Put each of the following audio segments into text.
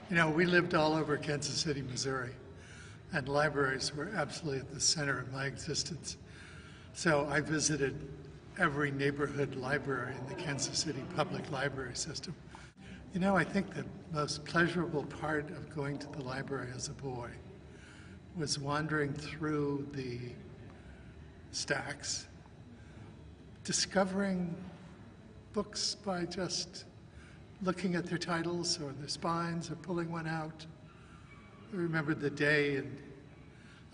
You know, we lived all over Kansas City, Missouri, and libraries were absolutely at the center of my existence. So I visited every neighborhood library in the Kansas City public library system. You know, I think the most pleasurable part of going to the library as a boy was wandering through the stacks, discovering books by just looking at their titles or their spines or pulling one out. I remember the day, and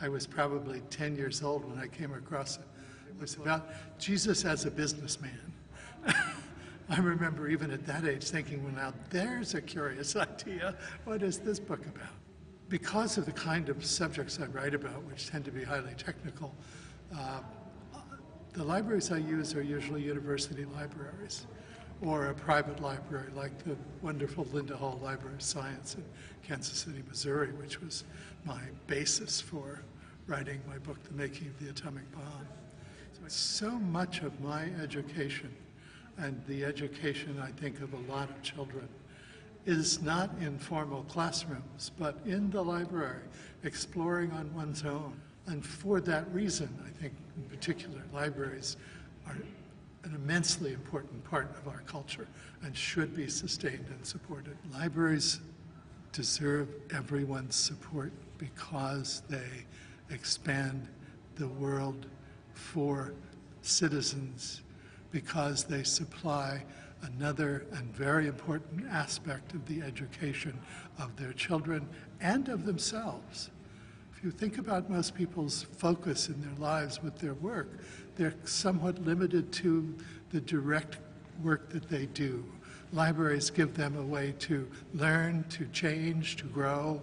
I was probably 10 years old when I came across it. It was about Jesus as a businessman. I remember even at that age thinking, well, now there's a curious idea. What is this book about? Because of the kind of subjects I write about, which tend to be highly technical, the libraries I use are usually university libraries or a private library like the wonderful Linda Hall Library of Science in Kansas City, Missouri, which was my basis for writing my book, The Making of the Atomic Bomb. So much of my education, and the education, I think, of a lot of children, is not in formal classrooms, but in the library, exploring on one's own. And for that reason, I think, in particular, libraries are an immensely important part of our culture and should be sustained and supported. Libraries deserve everyone's support because they expand the world for citizens, because they supply another and very important aspect of the education of their children and of themselves. If you think about most people's focus in their lives with their work, they're somewhat limited to the direct work that they do. Libraries give them a way to learn, to change, to grow,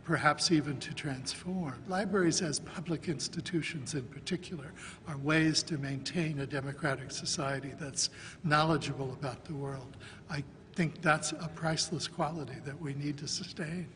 perhaps even to transform. Libraries as public institutions in particular are ways to maintain a democratic society that's knowledgeable about the world. I think that's a priceless quality that we need to sustain.